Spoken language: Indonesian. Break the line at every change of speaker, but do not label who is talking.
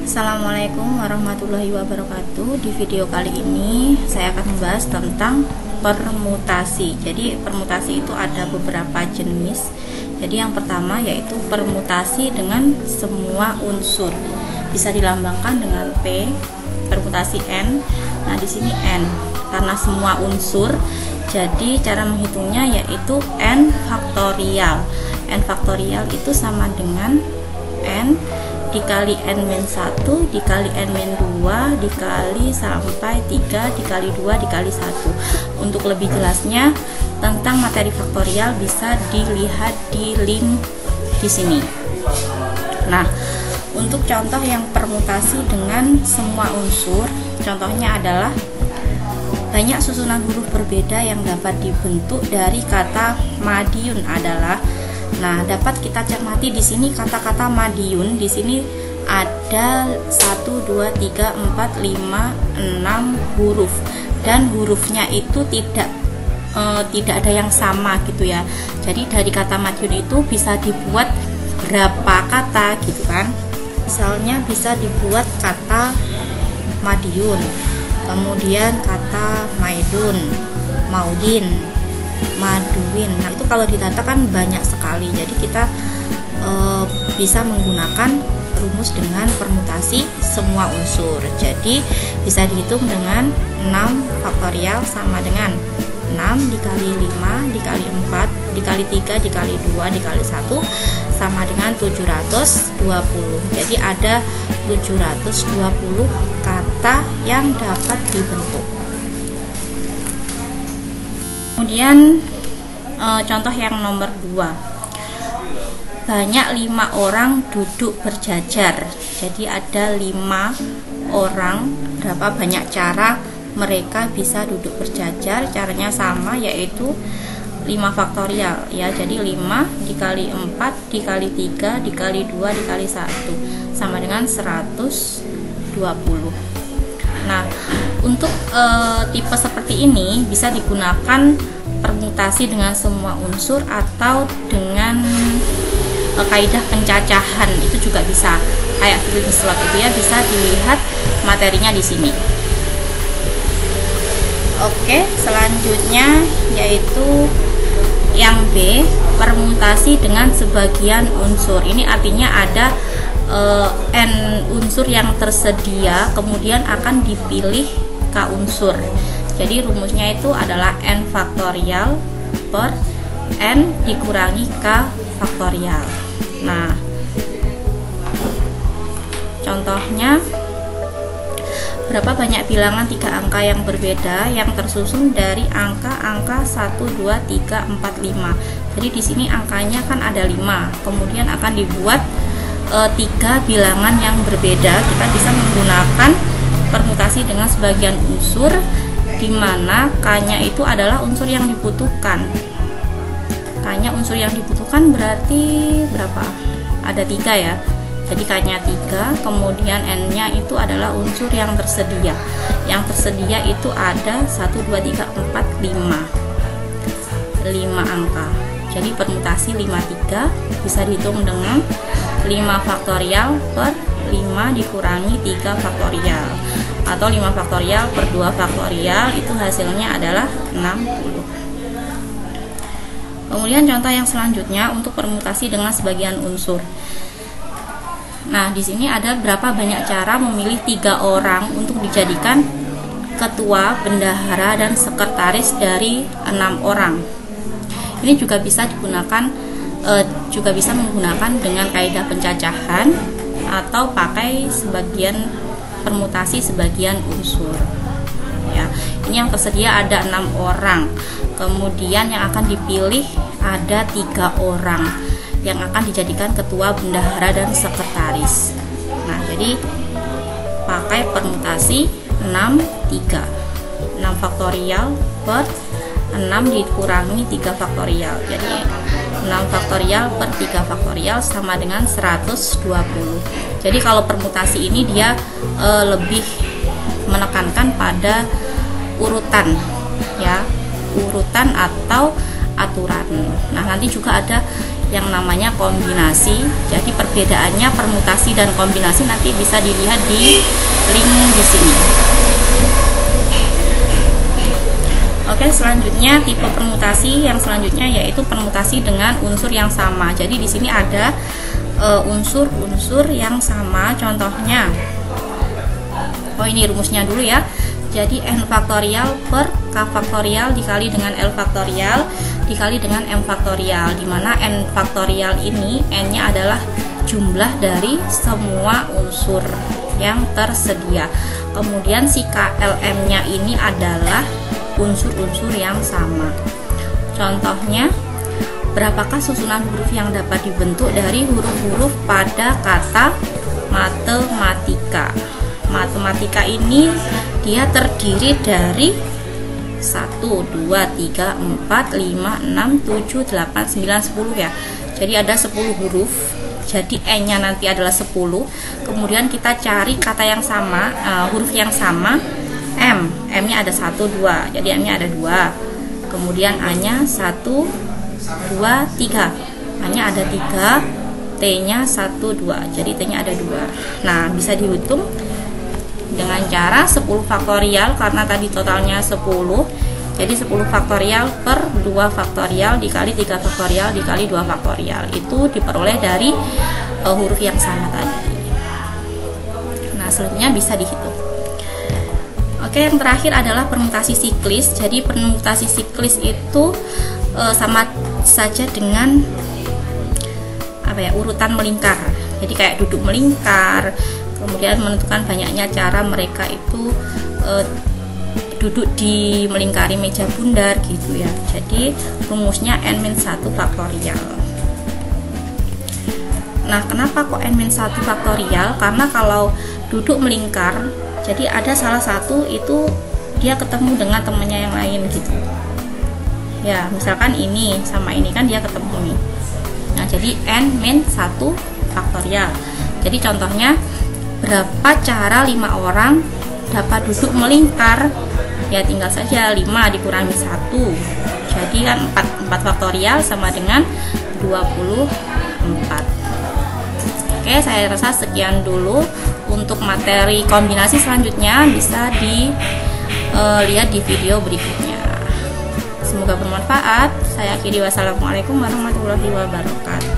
Assalamualaikum warahmatullahi wabarakatuh. Di video kali ini saya akan membahas tentang permutasi. Jadi permutasi itu ada beberapa jenis. Jadi yang pertama yaitu permutasi dengan semua unsur. Bisa dilambangkan dengan P, permutasi N. Nah, di sini N karena semua unsur. Jadi cara menghitungnya yaitu N faktorial. N faktorial itu sama dengan N dikali N-1 dikali N-2 dikali sampai 3 dikali 2 dikali 1. Untuk lebih jelasnya tentang materi faktorial bisa dilihat di link di sini. Nah, untuk contoh yang permutasi dengan semua unsur, contohnya adalah banyak susunan huruf berbeda yang dapat dibentuk dari kata madiun adalah. Nah, dapat kita cermati di sini kata-kata madiun. Di sini ada 1, 2, 3, 4, 5, 6 huruf, dan hurufnya itu tidak ada yang sama gitu ya. Jadi dari kata madiun itu bisa dibuat berapa kata gitu kan. Misalnya bisa dibuat kata madiun, kemudian kata maidun, maudin, maduin. Nah, itu kalau ditata kan banyak sekali. Jadi kita bisa menggunakan rumus dengan permutasi semua unsur. Jadi bisa dihitung dengan 6 faktorial sama dengan 6 dikali 5 dikali 4 dikali 3 dikali 2 dikali 1 sama dengan 720. Jadi ada 720 kata yang dapat dibentuk. Kemudian contoh yang nomor 2. Banyak 5 orang duduk berjajar. Jadi ada 5 orang. Berapa banyak cara mereka bisa duduk berjajar? Caranya sama, yaitu 5 faktorial ya. Jadi 5 dikali 4 dikali 3 dikali 2 dikali 1 sama dengan 120. Nah, untuk tipe seperti ini bisa digunakan permutasi dengan semua unsur atau dengan kaidah pencacahan. Itu juga bisa kayak building slot itu ya, bisa dilihat materinya di sini. Oke, selanjutnya yaitu yang B, permutasi dengan sebagian unsur. Ini artinya ada N unsur yang tersedia, kemudian akan dipilih K unsur. Jadi rumusnya itu adalah N faktorial per N dikurangi K faktorial. Nah, contohnya berapa banyak bilangan 3 angka yang berbeda yang tersusun dari angka-angka 1, 2, 3, 4, 5. Jadi di sini angkanya kan ada 5, kemudian akan dibuat 3 bilangan yang berbeda. Kita bisa menggunakan permutasi dengan sebagian unsur, di mana K-nya itu adalah unsur yang dibutuhkan. K-nya unsur yang dibutuhkan berarti berapa? Ada 3 ya. Jadi K-nya 3, kemudian N-nya itu adalah unsur yang tersedia. Yang tersedia itu ada 1, 2, 3, 4, 5. 5 angka. Jadi permutasi 53 bisa dihitung dengan 5 faktorial per 5 dikurangi 3 faktorial, atau 5 faktorial per 2 faktorial, itu hasilnya adalah 60. Kemudian contoh yang selanjutnya untuk permutasi dengan sebagian unsur. Nah, di sini ada berapa banyak cara memilih 3 orang untuk dijadikan ketua, bendahara, dan sekretaris dari 6 orang. Ini juga bisa digunakan, juga bisa menggunakan dengan kaidah pencacahan atau pakai sebagian permutasi sebagian unsur. Ya, ini yang tersedia ada 6 orang. Kemudian yang akan dipilih ada 3 orang yang akan dijadikan ketua, bendahara, dan sekretaris. Nah, jadi pakai permutasi 6, 3. 6 faktorial per 6 dikurangi 3 faktorial. Jadi 6 faktorial per 3 faktorial sama dengan 120. Jadi kalau permutasi ini dia lebih menekankan pada urutan ya, urutan atau aturan. Nah, nanti juga ada yang namanya kombinasi. Jadi perbedaannya permutasi dan kombinasi nanti bisa dilihat di link di sini. Oke, selanjutnya tipe permutasi yang selanjutnya yaitu permutasi dengan unsur yang sama. Jadi di sini ada unsur-unsur yang sama. Contohnya, ini rumusnya dulu ya. Jadi n faktorial per k faktorial dikali dengan l faktorial dikali dengan m faktorial, dimana n faktorial ini n-nya adalah jumlah dari semua unsur yang tersedia. Kemudian si KLM-nya ini adalah unsur-unsur yang sama. Contohnya, berapakah susunan huruf yang dapat dibentuk dari huruf-huruf pada kata matematika? Matematika ini dia terdiri dari 1, 2, 3, 4, 5, 6, 7, 8, 9, 10 ya. Jadi ada 10 huruf. Jadi n-nya nanti adalah 10. Kemudian kita cari kata yang sama, huruf yang sama. M-nya ada 1, 2. Jadi M-nya ada 2. Kemudian A-nya 1, 2, 3. A-nya ada 3. T-nya 1, 2. Jadi T-nya ada 2. Nah, bisa dihitung dengan cara 10 faktorial karena tadi totalnya 10. Jadi 10 faktorial per 2 faktorial dikali 3 faktorial dikali 2 faktorial. Itu diperoleh dari huruf yang sama tadi. Nah, selanjutnya bisa dihitung. Oke, yang terakhir adalah permutasi siklis. Jadi permutasi siklis itu sama saja dengan urutan melingkar. Jadi kayak duduk melingkar. Kemudian menentukan banyaknya cara mereka itu duduk di melingkari meja bundar gitu ya. Jadi rumusnya n-1 faktorial. Nah, kenapa kok n-1 faktorial? Karena kalau duduk melingkar, jadi ada salah satu itu dia ketemu dengan temannya yang lain gitu. Ya, misalkan ini sama ini kan dia ketemu nih. Nah, jadi n-1 faktorial. Jadi contohnya, berapa cara 5 orang dapat duduk melingkar? Ya tinggal saja 5 dikurangi 1. Jadi kan 4 faktorial sama dengan 24. Oke, saya rasa sekian dulu. Untuk materi kombinasi selanjutnya bisa dilihat di video berikutnya. Semoga bermanfaat. Saya akhiri, wassalamualaikum warahmatullahi wabarakatuh.